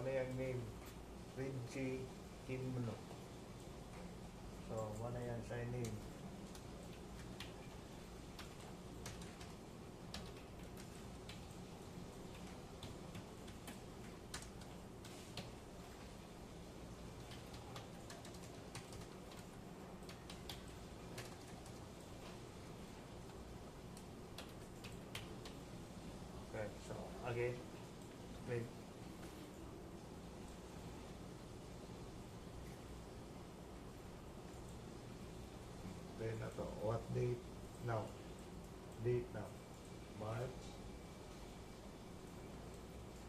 ano yung name? Rinchi Kinmano. So, ano yan sa name? Okay, so, again, wait. Then, ito, what date now? Date now. March.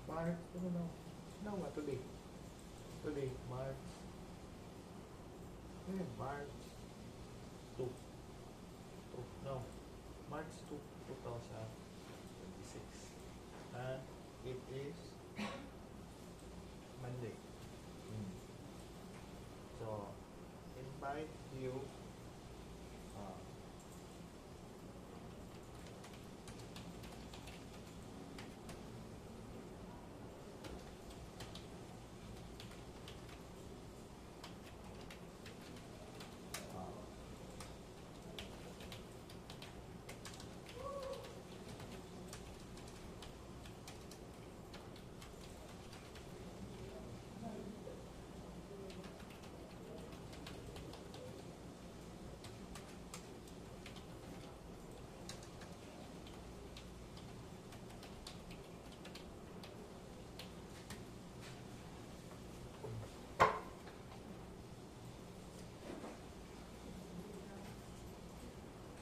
March, ano now? Now, what today? Today, March. March 2. No. March 2, 2026. And it is Monday. So, invite you uh,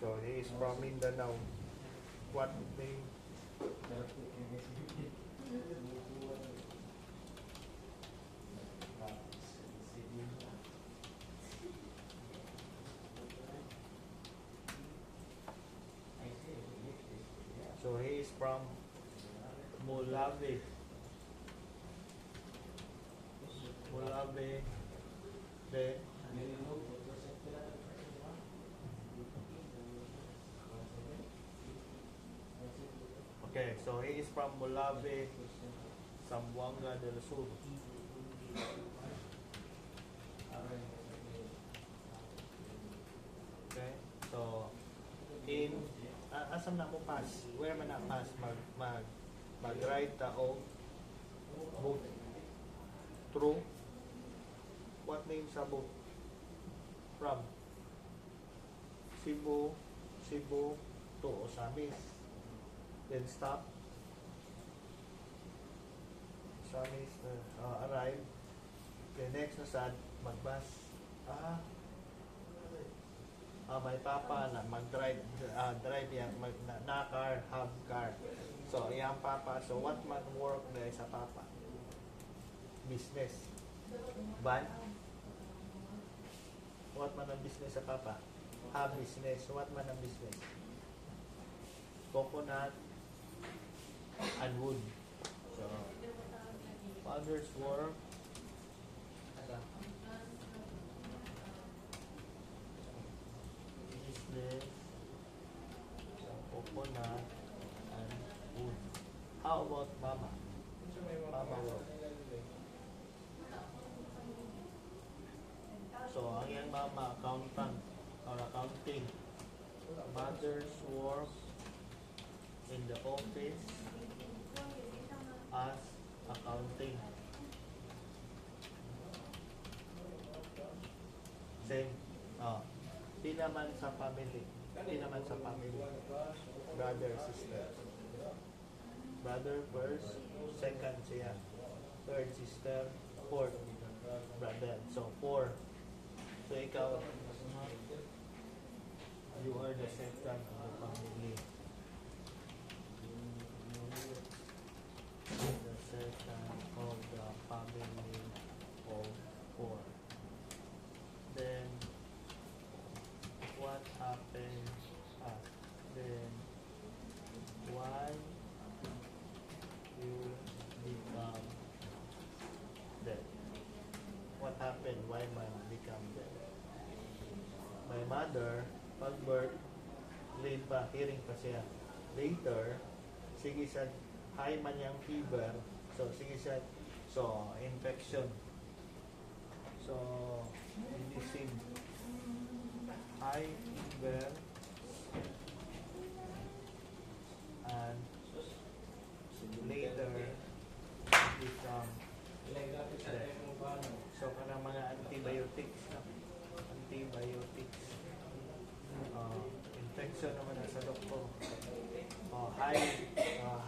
so he is from Mindanao. What name? So he is from Molave. Molave. Then okay, so he is from Molave, Zamboanga del Sur. Okay, so in asam na mo pass? Where man na pass? Mag-ride ta o boat through what name sa boat? From Cebu to Osamis. Then stop. Osamis arrive. Then next na sad magbus. My papa na mag-drive drive yan na car, have car. So iyang papa, so what man work na sa papa? Business. Ban? What man ang business sa papa? Have business. What man ang business? Coconut and wood. So father's work business, coconut and wood. How about mama? Mama work. So ang iyang mama accountant or accounting. Mother's work in the office as accounting. Same. Di naman sa family. Di naman sa family. Brother, sister. Brother first, second siya. Third sister, fourth brother. So, 4. So, ikaw, you are the second of the family. The second of the family of 4. Then, what happened? Then, why you become dead? What happened? Why man become dead? My mother, pag-birth, late pa, hearing pa siya. Later, sige siya, high man yung fever. So, sige siya, So, infection. So, medicine. High fever and later become death. So, kanang mga antibiotics. No? Antibiotics. Infection naman na sa doktor.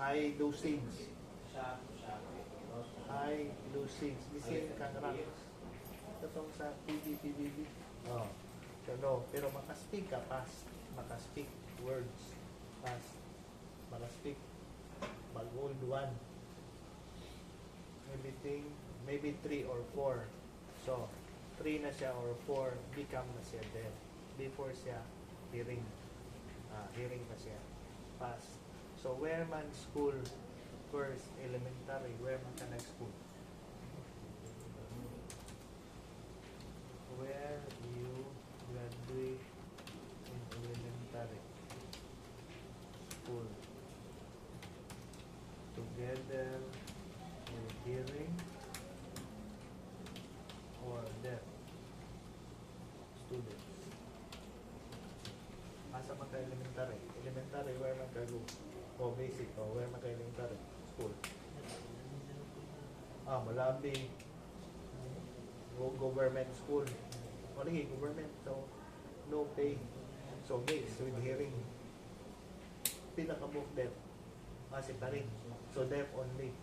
High dosage. High dosage. Bisin kang ranks. Itong sa PBB. Oh. So, no. Pero makaspeak ka past. Makaspeak words. Past. Makaspeak. Mag-old one. Maybe 3 or 4. So, 3 na siya or 4, become na siya deaf. Before siya, hearing. Hearing pa siya. Past. So, where man school, first elementary, where man ka nag-school? Where you graduate in elementary school together with hearing or deaf students. Asa man ka elementary? Elementary, where man ka go? O basic, o where man ka elementary? School. Malabi. Government school. Lagi, government. So, no pay. So, mixed with hearing. Pinaka-book deaf. Kasi pa rin. So, deaf only.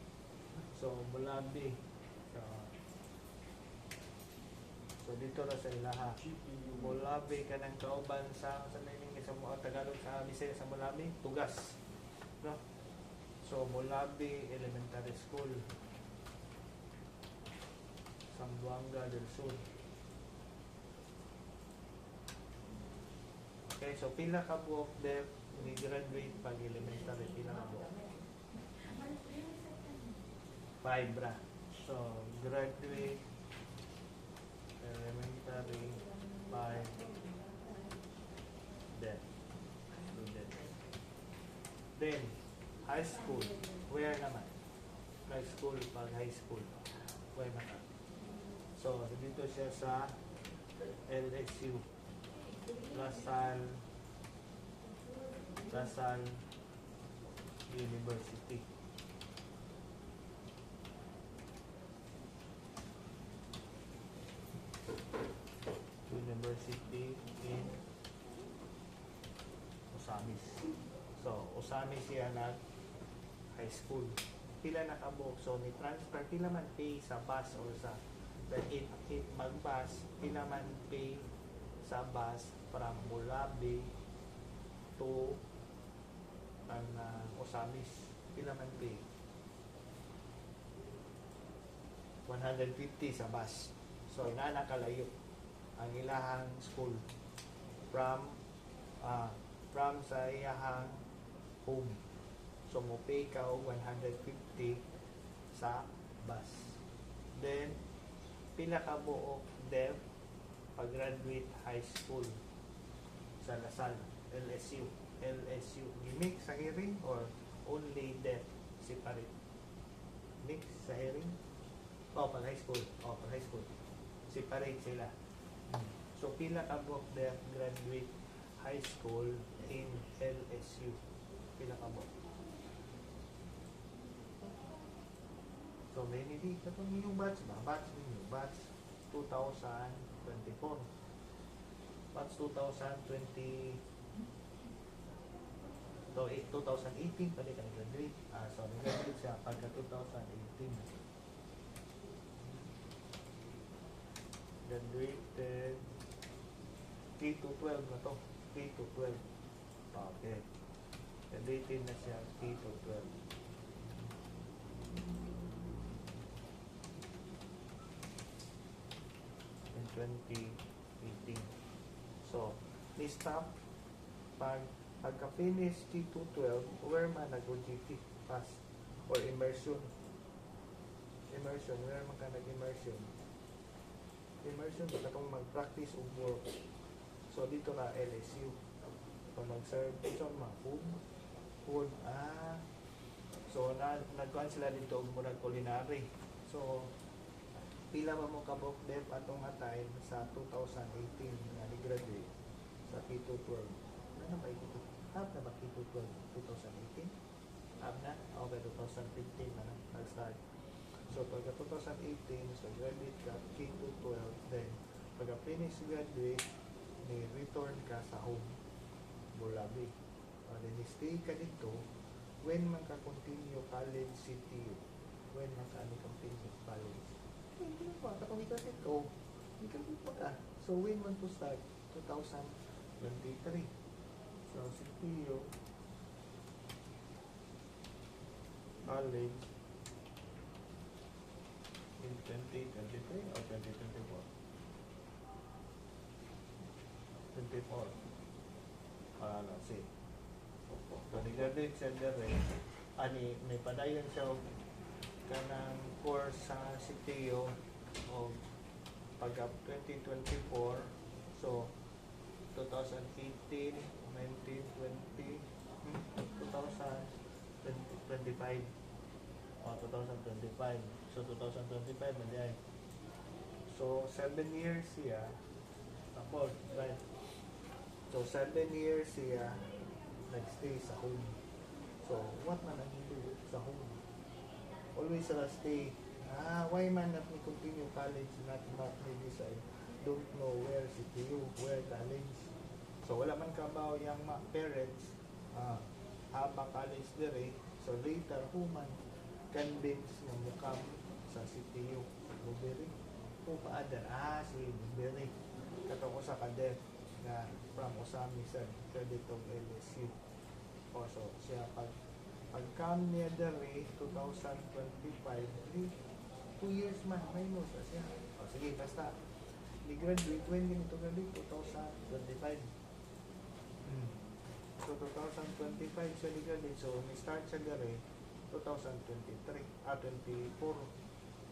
So, Malabi. So, dito na sa ilaha. Mulabi ka ng kauban sa naning sa mga Tagalog sa Bisaya sa Mulabi, tugas. No? So, Mulabi Elementary School. Zamboanga del Sur. Okay, so pila ka buok deaf ni graduate pag elementary, pila ka buok? 5 bra. So, graduate elementary 5 deaf student. Then, high school. Where naman? High school, pag high school. Where naman? So, dito siya sa LSU. Lasal University. University in Osamis. So, Osamis siya nag high school. Pila nakabuk. So, may transfer. Pila man pay sa bus or sa if mag-bus, pila man pay sa bus from Mulabi to Osamis. Pila man pay? 150 sa bus. So, nakalayo ang ilahang school from sa iyahang home. So, mo pay ka og 150 sa bus. Then, pila ka buok deaf pag-graduate high school sa Lasal, LSU. Mix sa hearing or only deaf separate? Mix sa hearing? Pag high school. Pag high school. Separate sila. So, pila ka buok deaf graduate high school in LSU? Pila ka buok? So, may hindi ka itong inyong batch ba? Batch 2024. Batch 2020. So, 2018 pala ka nag-graduate. So, nag-graduate siya pagka 2018. Graduated K-12 na to. K-12. Okay. Graduated na siya K-12. In 2018. So, ni-stop pagka-finish K-12, where man nag-OGT pass or immersion. Where man ka nag-immersion? Immersion, baka itong mag-practice of work. So, dito na LSU. Kung mag-serve, ito ang mga food. So, nagkuhan sila dito murag culinary. So, pila ba mo kabok dep atong nga time sa 2018 nga ni-graduate sa K-12. Ano ba ito? Half na ba K-12? 2018? Half na? Okay, 2015 na nag-start. So, pagka 2018, so graduate ka, K-12, then pagka finish graduate, may return ka sa home, Bulabi. Then stay ka dito, when man ka continue college CTU, when man ka continue college. Hindi na pa, kapag ikaw dito, ikaw dito ka. So, when man to start? 2023. So, CTU, college, in 2023 or 2024? 24. See. So, nag-graduate siya dere. Ani, may padayon siya kanang course sa CTO o pag 2024. So, 2018, 19, 20, 2025. O, 2025. So, 2025 na diyan. So, 7 years siya. Tapos, right? So, 7 years siya nag-stay sa home. So, what man ang do sa home? Always sila stay. Why man not we continue college, not may decide? Don't know where CTU, where college. So, wala man kabaw yung parents, haba college dire. So, later, human convince ng mukam sa CTU. Bubiri. Kung paadar, si Bubiri. Katong sa kadet na from Osami sa credit of LSU. So, siya pag-come niya dere 2025, 2 years man, minus na siya. Sige, basta ni-graduate, when ganito graduate? 2025. So, 2025 siya ni-graduate. So, ni-start siya dere 2023, 24.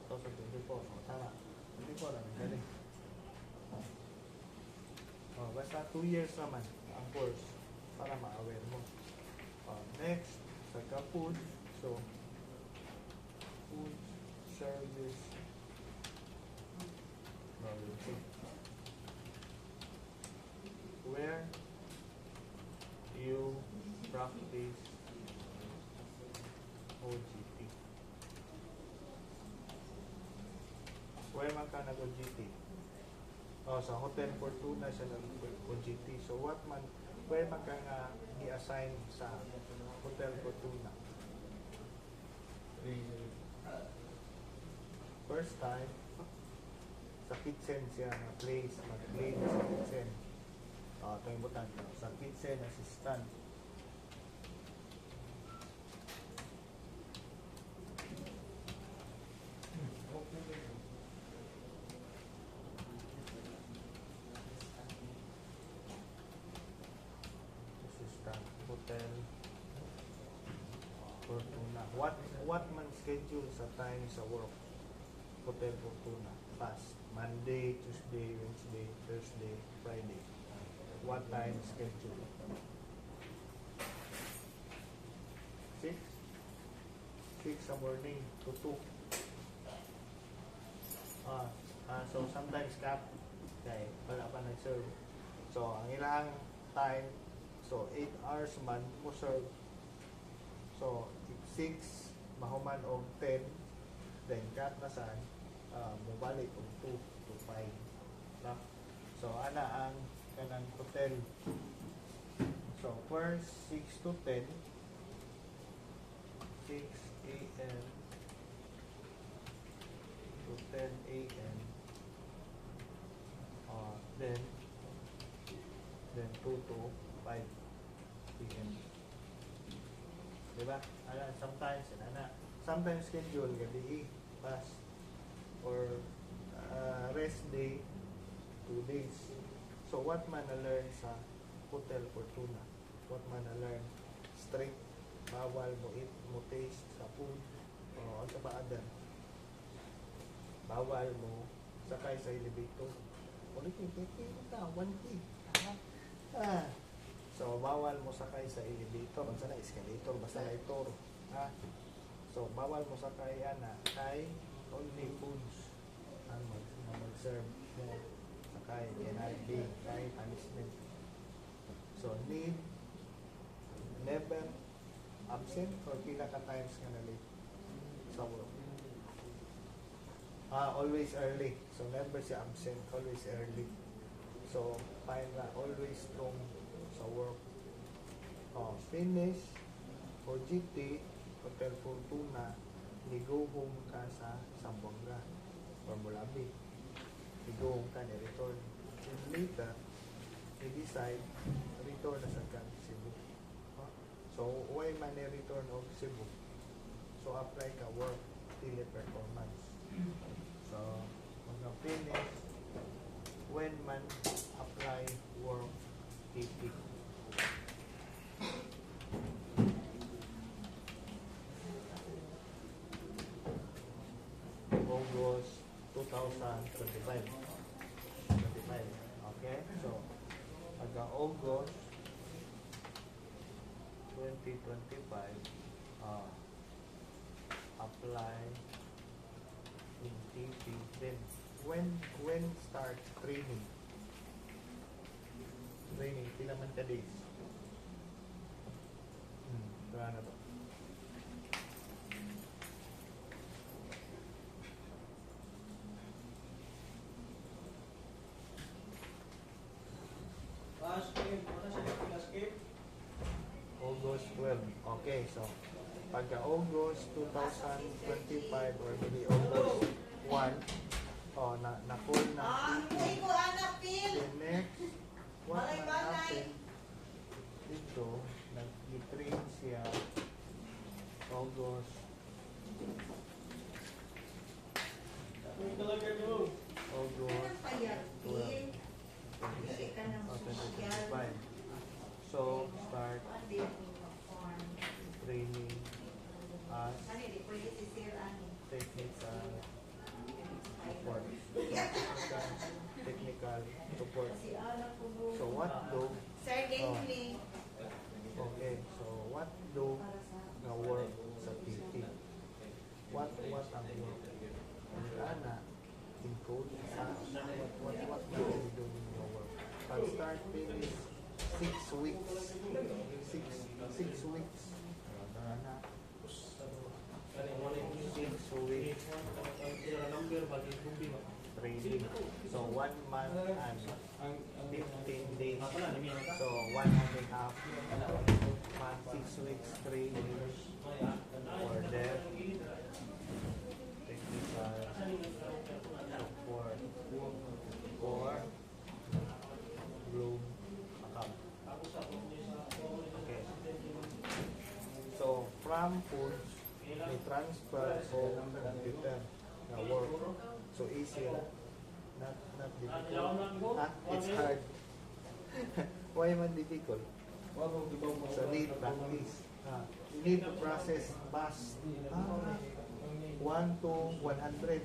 2024. Tama. 24 ang galing. Basta 2 years naman ang course para ma-aware mo. Next, sa food. So, food service quality. Where you practice OGT. Where man ka nag-OGT? Sa Hotel Fortuna siya nag-OGT. So, what man, where man ka nga i-assign sa Hotel Fortuna? First time, sa kitchen siya, mag-place sa kitchen. Ito yung butan. Sa kitchen assistant. Hotel Fortuna. What man schedule sa time sa work? Hotel Fortuna. Fast. Monday, Tuesday, Wednesday, Thursday, Friday. What time schedule? 6? 6 sa morning to 2. So sometimes cap. Okay, wala pa nag-serve. So, ang ilang time, so 8 hours man mo serve. So, 6 mahuman og 10, then cut na saan, mubalik og 2 to 5. No? So, ana ang kanang hotel. So, first 6 to 10, 6 a.m. to 10 a.m. Then 2 to 5 p.m. Diba? Sometimes schedule gabi pass or rest day 2 days. So what man na learn sa Hotel Fortuna? What man na learn? Strict, bawal mo eat, mo taste sa food o sa baadan. Bawal mo sakay sa elevator. Ulit yung 1K. So, bawal mo sakay sa elevator, basta na escalator, basta na ituro. So, bawal mo sakay kay only foods ang mag-serve mo sa kay cannot be kay punishment. So need never absent or pila ka times nga na late sa work. Always early. So never siya absent, always early. So find na always strong sa work. Finish OGT Hotel Fortuna, ni-go home ka sa Zamboanga or Mulabi. I-go home ka, ni-return. And later, i-decide, return na sa kan Cebu. So, why man ni-return of Cebu? So, apply ka work, tele-performance. So, mag-finish, when man apply work, TP. August 2025. Okay? So, pagka-August 2025, apply in TP. Then, when start training? Training, pila man ka days? Kaya na to. August 12. Okay, so pagka August 2025 or maybe August 1, na-full na the next, what man happen dito, nag-train siya August 12. 2025. So, start training as technical support. Technical support. So, what do? Okay, so what do nga work sa PT? What ang work? Ana, in code, what do you do in your work? Start finish 6 weeks. 6 weeks. 6 weeks training. So 1 month and 15 days. So 1.5 month, 6 weeks training for them. Technical support for Globe account. Okay. So from foods, may transfer home computer na work. So easy, not difficult. It's hard. Why man difficult? So need practice. You need to process fast. 1 to 100.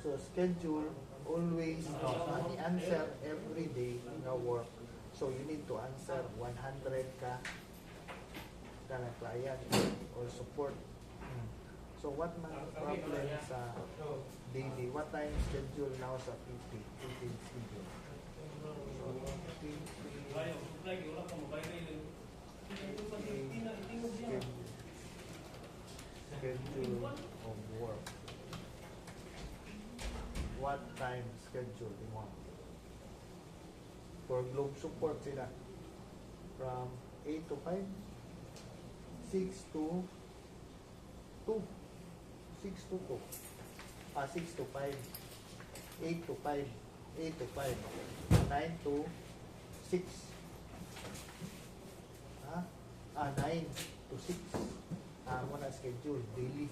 So schedule always the answer every day in your work. So you need to answer 100 ka na client or support. So what man problem sa daily? What time schedule now sa PT? Schedule. So schedule of work. What time schedule you want? For Globe support sila from 8 to 5, 6 to 2, 6 to 2, 6 to 5, 8 to 5, 8 to 5, 9 to 6, 9 to 6, mo na schedule, daily.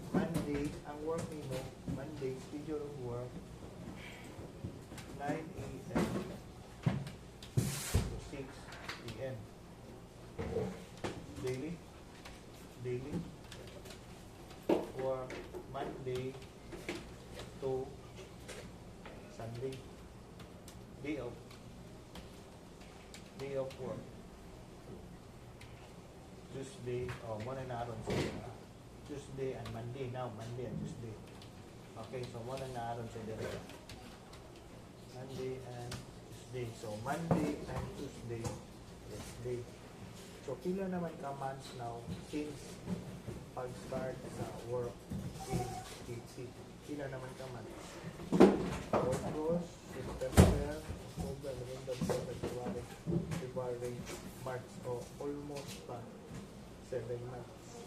Monday, ang work nino, Monday, schedule of work, 9 a.m. to 6 p.m. Daily. Work Monday to Sunday. Day off work. Tuesday, muna na aron sa Tuesday and Monday. Now, Monday and Tuesday. Okay, so mo na naaron sa dire. Monday and Tuesday. So Monday and Tuesday, rest day. So pila naman ka months now since pag-start sa work in PT? Pila naman ka months? August, September, October, November, December, January, February, March. So almost pa 7 months.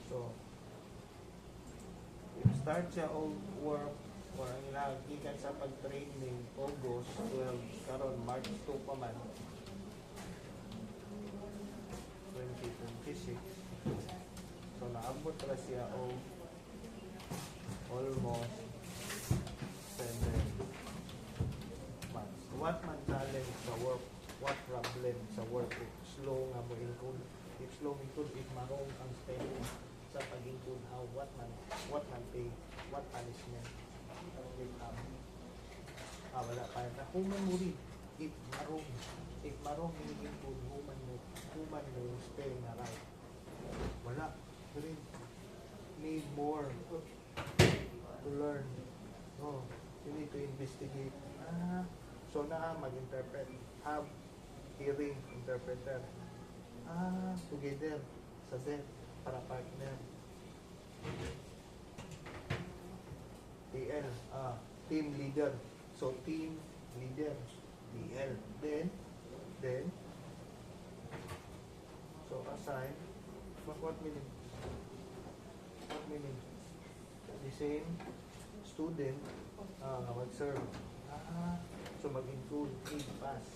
So start siya og work or ang gikan sa pag-training August 12 karon March 2 pa man 2026. So naabot ra siya og almost 7 months. What man challenge sa work? What problem sa work? If slow nga mo include, if slow include, if marong ang spelling sa pag-include, how, what man pay, what punishment, if wala pa na human mo rin, if marong include, human mo spelling na right, wala rin, need more to learn, no, you need to investigate, so na mag-interpret, have hearing interpreter, together sa set para partner. TL, team leader. So team leader, TL. Then, so assign. What meaning? What meaning? The same student mag-serve. So mag-include aid pass.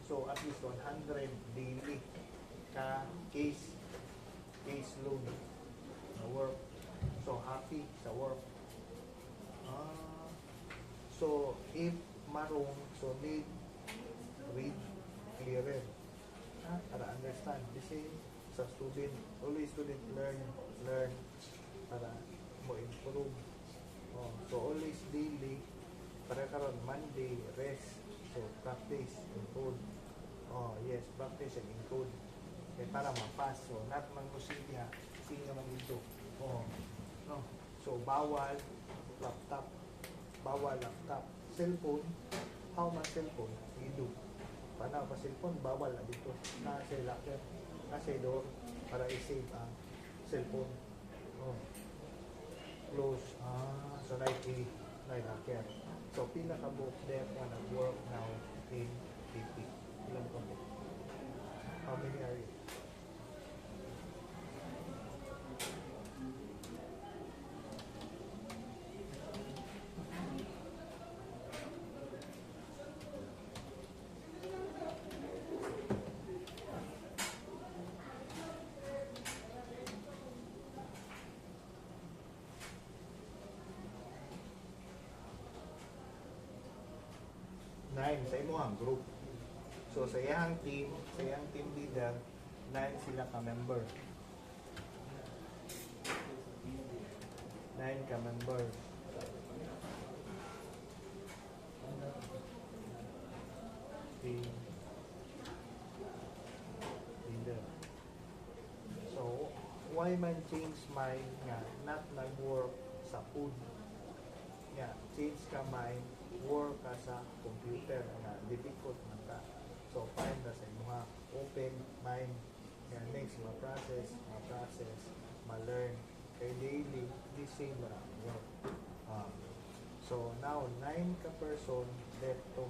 So at least 100 daily ka case load sa work. So happy sa work. So if marong, so need read clearer. Para understand. The same sa student. Always student learn para mo improve. So always daily para karon Monday rest. So practice include. Yes, practice and include. Para ma-pass. So not man mo siya naman dito. No. So bawal laptop. Cellphone, how much cellphone? You do. Paano pa cellphone? Bawal na dito. Nasa locker. Nasa door para i-save ang cellphone. Close. So like locker. So pila ka book there na nag-work now in PP. Ilang ka book? How many are you? Nine sa imo ang group. So sa iyang team leader, 9 sila ka member. 9 ka member. Team leader. So why man change mind nga not nag-work sa food? Yeah, change ka mind, work ka sa computer na difficult man ka. So find na sa mga open mind. Kaya next, ma-process, ma-learn. Kaya daily, the same na work. So now, 9 ka person left to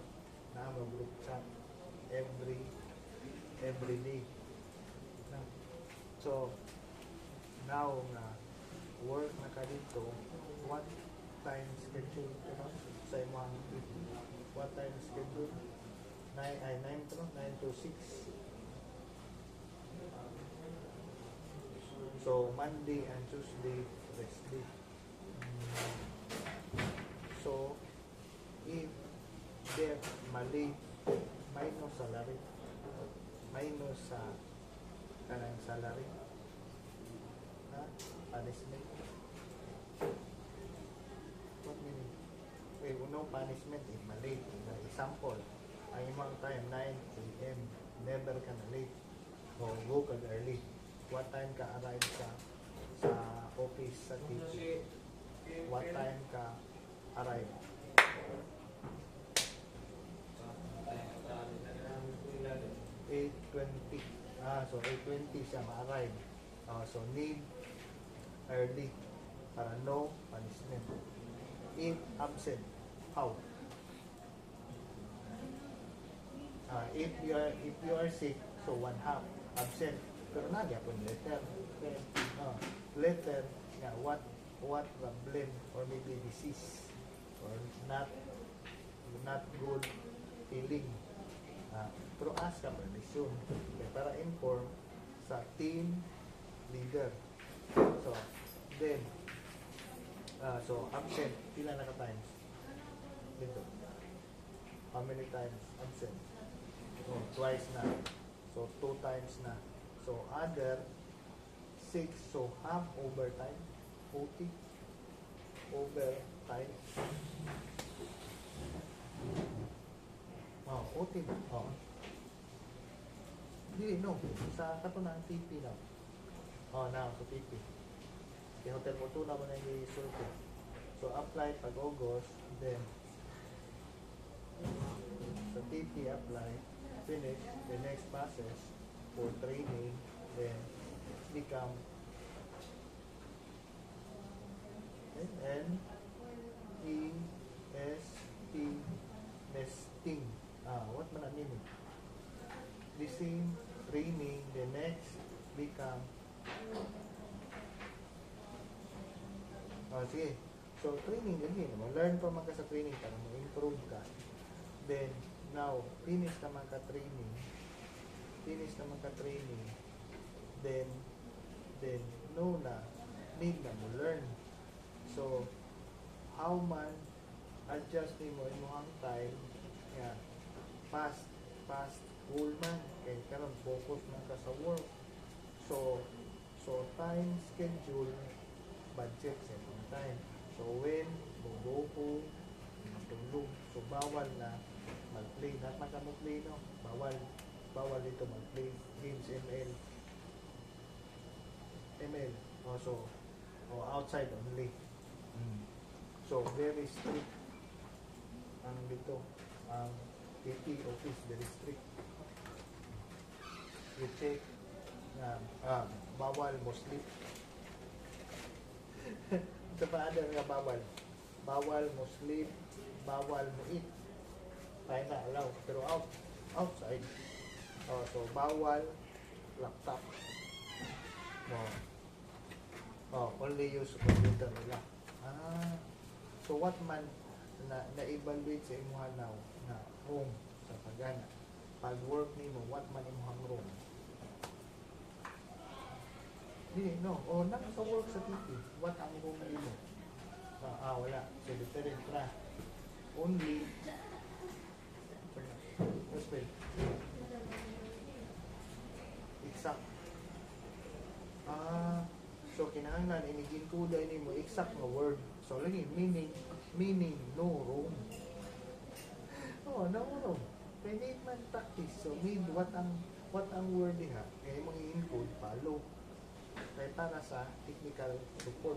na mag-group chat every day. So now na work na ka dito, what time schedule sa imong what time schedule 9 to 6. So Monday and Tuesday rest day. So if there mali minus salary minus sa kanang salary punishment. What meaning? Wait, no punishment if mali. Example, ang imong time 9 a.m. never ka na late. O go ka early. What time ka arrive sa office sa teacher? what time ka arrive. 8:20. So 8:20 siya ma-arrive. So need early para no punishment. If absent, how? If you are sick, so 1/2 absent. Pero nagyapon letter. Letter, what problem or maybe disease or not good feeling. Pero ask ka permission para inform sa team leader. So then so absent pila na ka times dito? How many times absent? Twice na. So 2 times na. So other 6, so half overtime, 40 overtime. OT ba? Dili, no. Sa kato na ang TP na. Now, so TP. Yung hotel mo na mo na yung survey. So, apply pag August, then sa TP apply, finish the next process for training, then become NEST nesting. What man ang meaning? The same training, the next become sige. So, training din learn pa man ka sa training para ma-improve ka. Then, now, finish naman ka training. Then, no na, need na mo learn. So, how man adjust mo imong time, fast whole man, kaya karon focus man ka sa work. So time schedule, budget sa imong time. So, when go matulog, so bawal na mag-play. Not mag-play, no? Bawal dito mag-play games, ML. So, outside only. So, very strict ang dito. Ang PT office, very strict. You check na bawal mo sleep. Sa paano nga bawal? Bawal mo sleep, bawal mo eat. Tayo na allow, pero outside. So, bawal laptop. Only use computer nila. So what man na-evaluate sa imuha now na room sa pagana. Pag work nimo, what man imuhang room? No. Nang sa work sa TP, what ang room nimo? Wala. So different na. Only exact. So kinahanglan inigin kuda ini mo exact nga word. So lagi meaning no room. No room. Pwede man practice. So mean what ang word diha? Kaya mo i-encode follow. Kaya para sa technical support.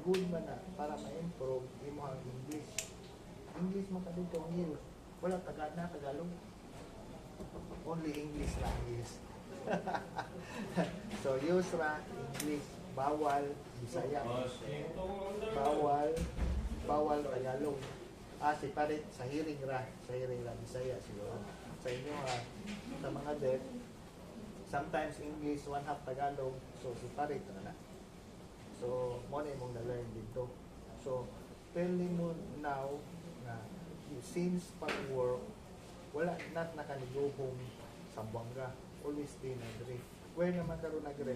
Good man na para ma-improve imo ang English man ka dito ang use. Wala Tagalog. Only English lang is. So use ra English, bawal Bisaya. Bawal Tagalog. Separate sa hearing ra Bisaya siguro. Sa inyo sa mga deaf, sometimes English, 1/2 Tagalog, so separate na. So mo na imong na-learn dito. So tell mo now na since pag-work, wala not nakaligohong sa Buanga. Always stay na dre. Where naman karon nagre?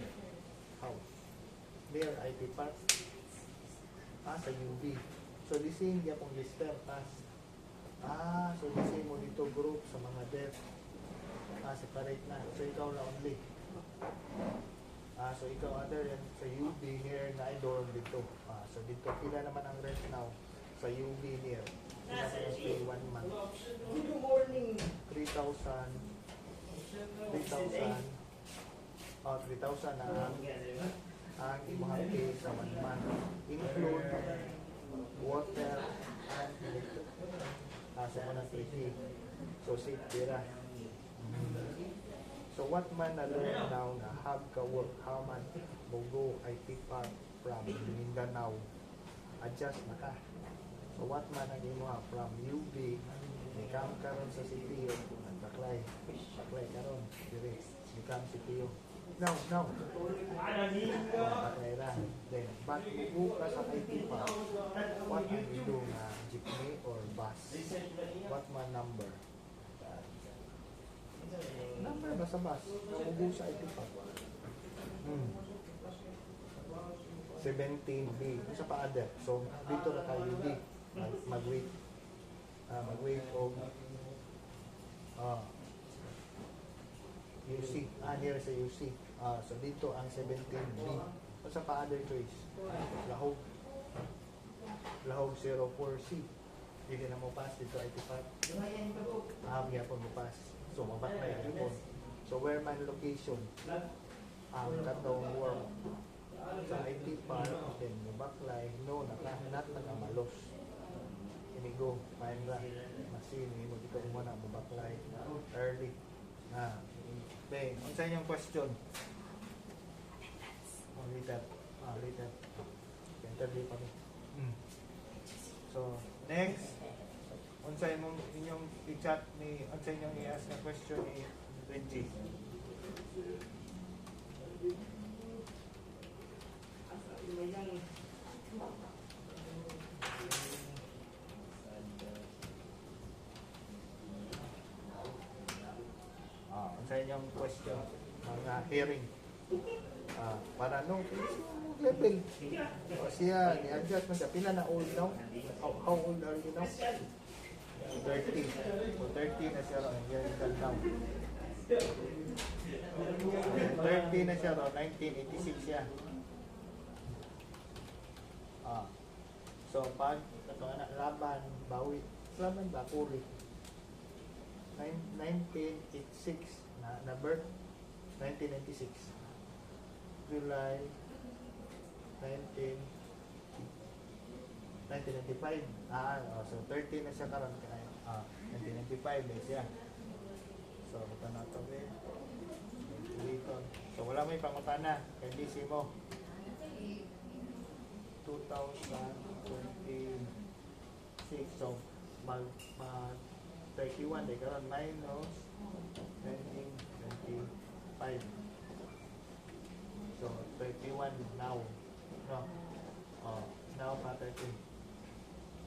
House. Near IP Park. Sa UB. So the same yapong lister pass. So the same mo dito group sa mga deaf. Separate na. So ikaw na only. So ikaw other yan sa UB near na dorm dito. So dito pila naman ang rent now sa UB near. Pila naman stay 1 month. Good morning. 3,000 na ang imong pay sa 1 month. Include water and electric. So mo na 3K. So safety ra. So what man na learn now na have ka work, how man Bogo IT Park from Mindanao, adjust na ka. So what man ang imo from UB, may kam karon sa CPU, nagtaklay karon, dire, may kam CPU. No. Baklay ra. Then, ba't mo ka sa IT Park, what ang you do na jeepney or bus? What man number? Number ba sa bus? Namubo sa IT Park. 17B. Isa pa other. So, dito na tayo UB. Mag-wait. Mag-wait o UC. Here sa UC. So, dito ang 17B. Isa pa other choice. Lahog 04C. Hindi na mo pass dito IT Park. Yapon mo pass. So, mabaklay yun. So, where man location? Katong work sa IT Park, then mabaklay, no, nakahanat na malos. Inigo, fine ra. Masin, mo dito mo na mabaklay. Early. Okay, ano sa inyong question? Later. Interview pa mo. So, next. Unsa inyong i-chat ni unsa inyong i-ask na question ni Reggie. Unsa inyong question mga hearing. Para no level. O siya ni-adjust man siya. Pila na old now? How old are you now? 30. So 30 na siya ron. Yan down. 30 na siya ron. 1986 siya. So pag ito anak laban, bawi. Laban ba? Puri. 1986 na birth. 1996. July 1995. So 30 na siya karon kaya 1995 na siya. So ito na ito dito. So wala may pangutana kay DC mo 2026. So mag 31 day karon minus 1925. So 31 now. No. Now pa 13.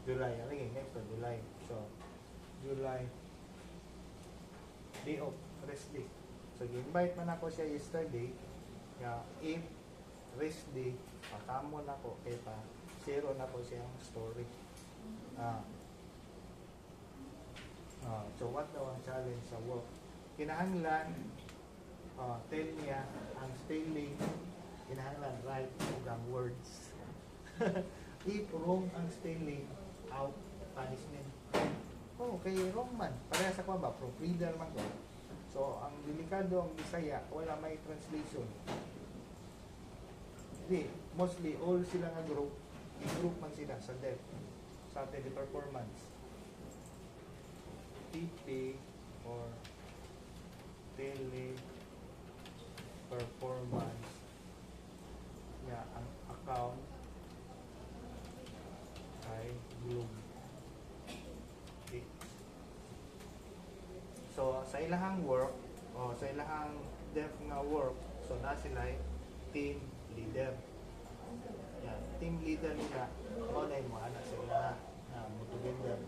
July. Ano yung next to July? So, July. Day off. Rest day. So, invite man ako siya yesterday. Nga, if rest day, pakamo na ko. Kaya pa, zero na ko siyang story. So, what daw ang challenge sa work? Kinahanglan, tell niya, ang spelling, kinahanglan right ang words. If wrong ang spelling, out punishment. Okay, wrong man. Pareha sa kwa ba? Proofreader man ko. So, ang delikado ang Bisaya, wala may translation. Hindi, mostly all sila nga group, i-group man sila sa DEP, sa teleperformance. TP or teleperformance. Yeah, ang account ay Globe. Okay. So, sa ilahang work, sa ilahang dev nga work, so na sila team leader. Yan, team leader nila, o na yung mga anak sila na motivator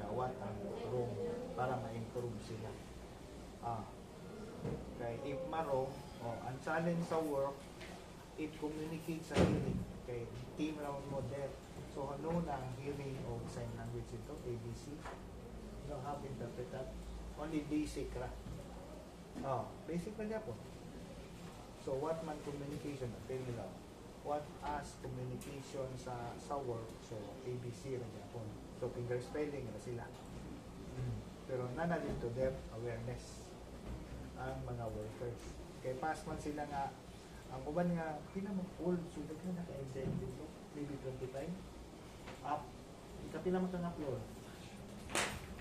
na what ang room para ma-improve sila. Kay if marong, ang challenge sa work, it communicate sa hearing. Kay team round mo dev. So, ano na ang hearing o sign language ito? ABC. You don't have interpreter. Only basic ra. Basic na niya po. So, what man communication? Tell me lang. What as communication sa work? So, ABC ra niya po. So, finger spelling na sila. Pero nana dito, depth awareness ang mga workers. Kaya pas man sila nga Ang uban nga pinamag-old, so daghan na ka-extend dito, maybe 25 up. Pila man ka nga floor?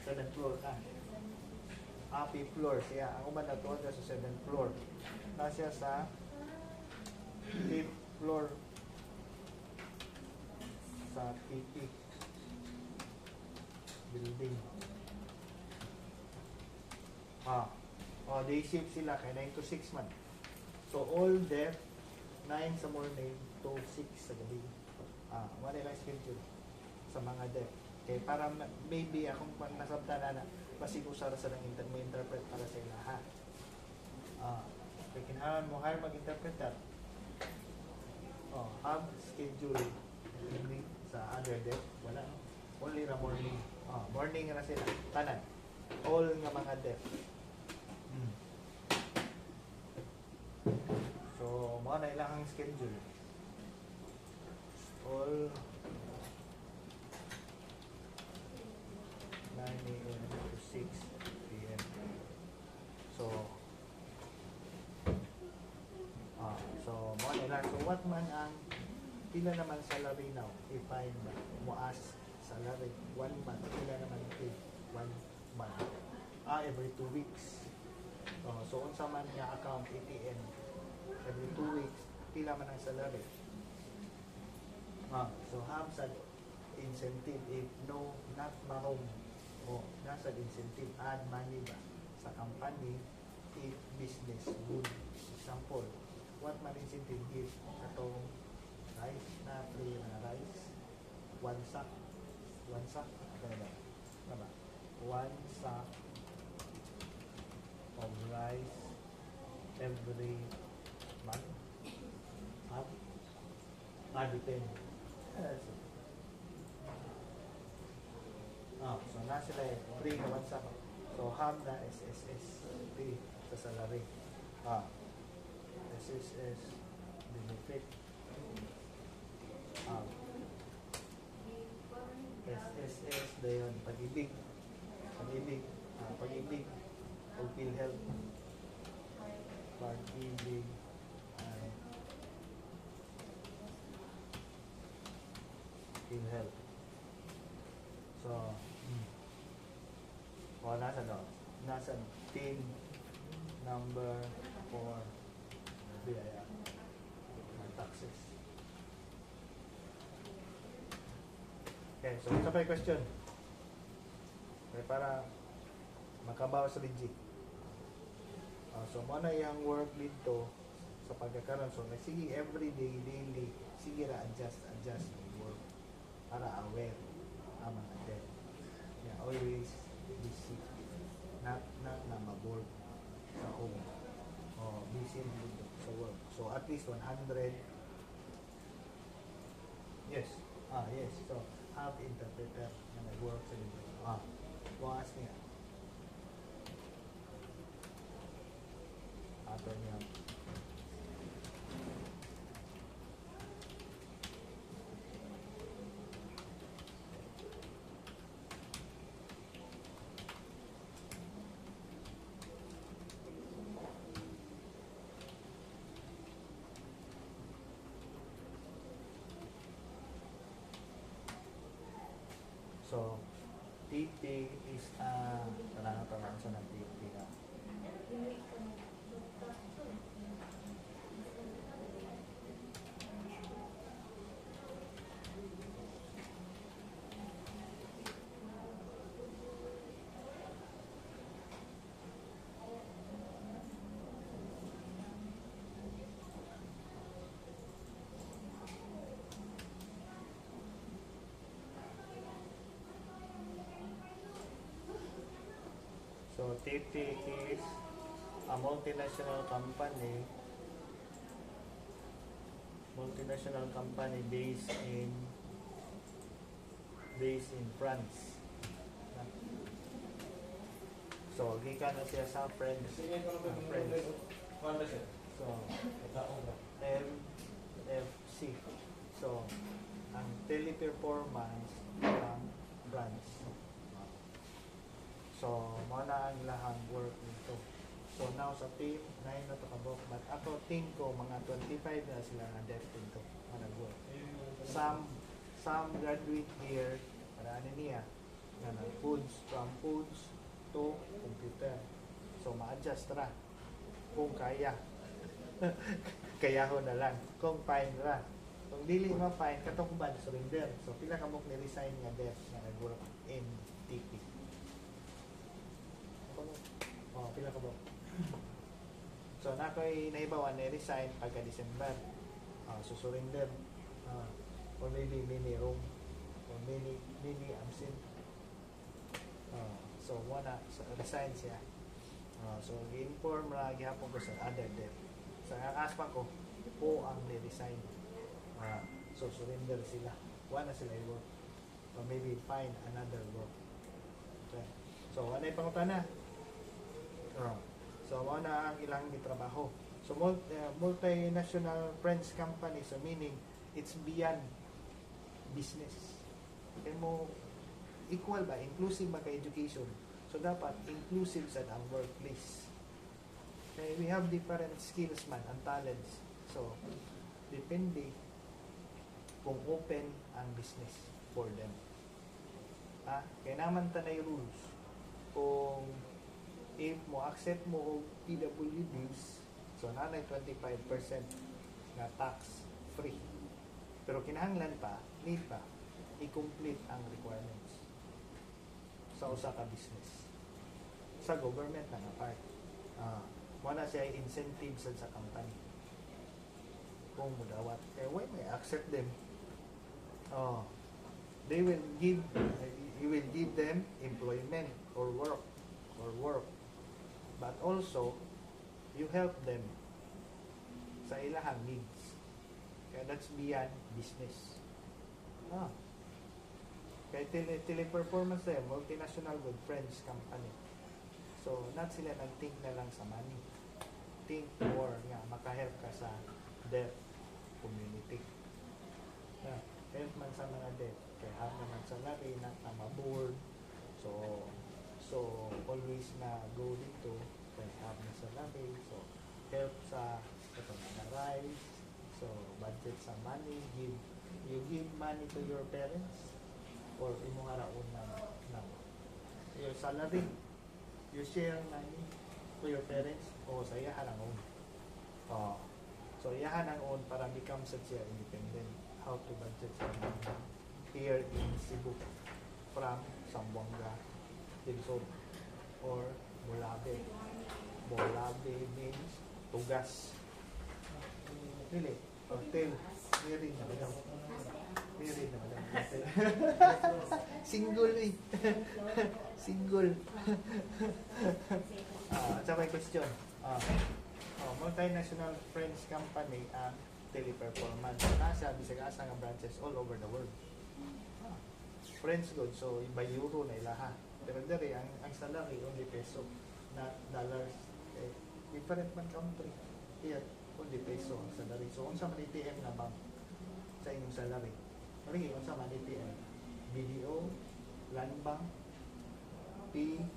7th floor ka. Happy floor siya. Ang uban na to sa 7th floor. Nasa sa 8th floor sa PP building. Day shift sila kay 9 to 6 man. So all deaf 9 sa morning to 6 sa gabi. Wala lang schedule sa mga deaf. Okay, para maybe akong nasabta na pasikusara sa lang mo interpret para sa ila ha. Kinahanglan mo hire mag-interpret that. Have schedule sa other deaf. Wala. Only na morning. Morning na sila. Tanan. All nga mga deaf. So, mga na ilang ang schedule. All 9 a.m. to 6 p.m. So, mga na ilang. So, what man ang pila naman salary now? If I mo ask salary, 1 month, pila naman pay? 1 month. Every 2 weeks. So, unsa man nga account, ATM, every 2 weeks, pila man ang salary. So, have sa incentive if no, not mahong, nasa incentive, add money ba sa company if business good. Example, what man incentive give katong rice, na free na rice, 1 sack, diba? 1 sack of rice every month. Depend. So na sila free na 1 sack. So have na SSS free sa salary. SSS benefit. SSS dayon pag-ibig o PhilHealth pag-ibig ay PhilHealth. So nasa team number 4 BIR taxes. Okay, so isa pa yung question. Okay, para makabawa sa legit. So, mo na yung work dito sa pagkakaroon. So, sige, everyday, daily, sige na, adjust yung work para aware ang mga dead. Yeah, always busy. Not na ma-bored sa home. Busy dito sa work. So, at least 100. Yes. Yes. So, have interpreter na nag-work sa dito. Bukas niya. Ato niya. So, TP is tanang sa ng TP na. So, TP is a multinational company based in France. So, gikan na siya sa French. So, MFC. So, ang teleperformance ng branch. So, muna ang lahang work nito. So, So now sa team, 9 na to kabok. But ato team ko, mga 25 na sila na deaf dito. Managwork. Some graduate here, para ano niya, na foods, from foods to computer. So ma-adjust ra. Kung kaya. Kayahon na lang. Kung fine ra. Kung dili ma-fine, katong kuban, surrender. So pila ka mong ni-resign nga deaf na nag-work in TP. Pila ka ba? So na ko'y naibawan ni-resign pagka December. So surrender. Or maybe mini room. Or mini absent. So wala, so, resign siya. So i-inform ra gihapon ko sa other deaf. So ang aspa ko, po ang ni-resign. So surrender sila. Wala sila i-work. Or maybe find another work. Okay. So wala yung pangutana. So wala ang ilang gitrabaho. So multinational French company, so meaning it's beyond business. Kaya mo equal ba, inclusive ba ka education? So dapat inclusive sa ang workplace. Okay, we have different skills man and talents. So depende kung open ang business for them. Kaya naman tanay rules. Kung if mo accept mo og PWDs, so nanay 25% na tax free. Pero kinahanglan pa, need pa i-complete ang requirements sa usa ka business. Sa government na nga part. Wala siya incentive sa company. Kung mudawat. Kaya why may accept them? They will give, you will give them employment or work. But also, you help them sa ilahang needs. Kaya that's beyond business. Kaya teleperformance na multinational with French company. So, not sila nag-think na lang sa money. Think more nga, makahelp ka sa deaf community. Help man sa mga deaf. Kaya have naman sa lari na maboard. So always na go dito. Kaya have na sa lari. So, help sa ito na rise. So, budget sa money. You give money to your parents or imo nga raon na your salary. You share money to your parents o sa iyahan ang own. So, iyahan ang own para become such a independent. How to budget sa money here in Cebu from Zamboanga, Tinsod, or Bolabe. Bolabe means tugas. Really? Hotel. Meron na madam. Meron na madam. Single eh. Single. Sa may question. Multinational French company ang teleperformance. Nasa bisag-asa nga branches all over the world. French good. So, by euro na ilaha. Pero dari, ang salary only peso, not dollars. Different man country. Here, only peso ang salary. So, unsa man ATM na bank sa inyong salary? Mali, unsa man ATM? BDO, Land Bank, BPI,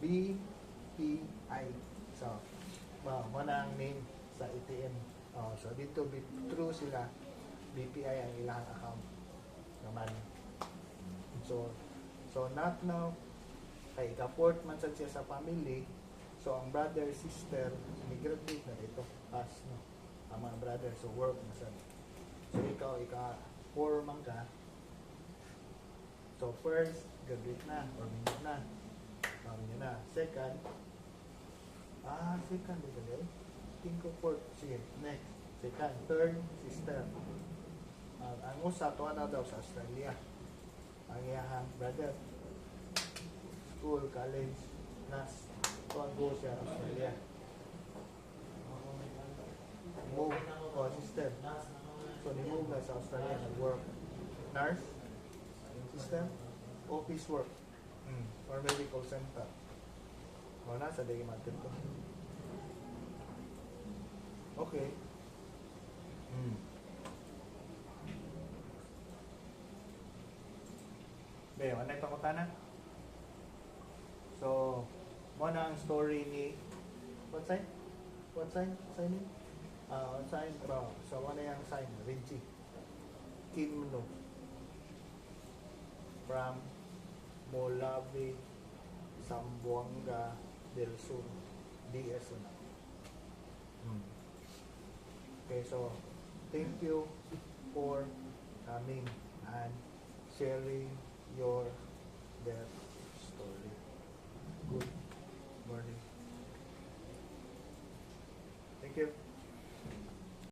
BPI. So, mo na ang name sa ATM. So, dito, true sila, BPI ang ilang account naman. So not now, kay ka-port man sad siya sa family, so ang brother, sister, migrate na dito, as, no? Ang mga brother, so work na sad. So ikaw, ika-4 man ka, so first, graduate na, or minute na, yun na. Second, dito din. Think ko fourth, sige, next. Second, third, sister. Ang usa, tuwa na daw sa Australia. Ang iyahang brother, school, college, nas, tuwa go siya Australia. Move, sister. So, ni-move na sa Australia, nag-work. Nurse, sister, office work, or medical center. Nasa dagi market ko. Okay. Mm. Be, ano yung pangutana? So, mo na ang story ni what sign? What sign? Sign ni? What sign? Bro, so ano yung sign? Rinchi. Kimno. From Molabe, Zamboanga del Sur, DS na. Okay, so thank you for coming and sharing your death story. Good morning. Thank you.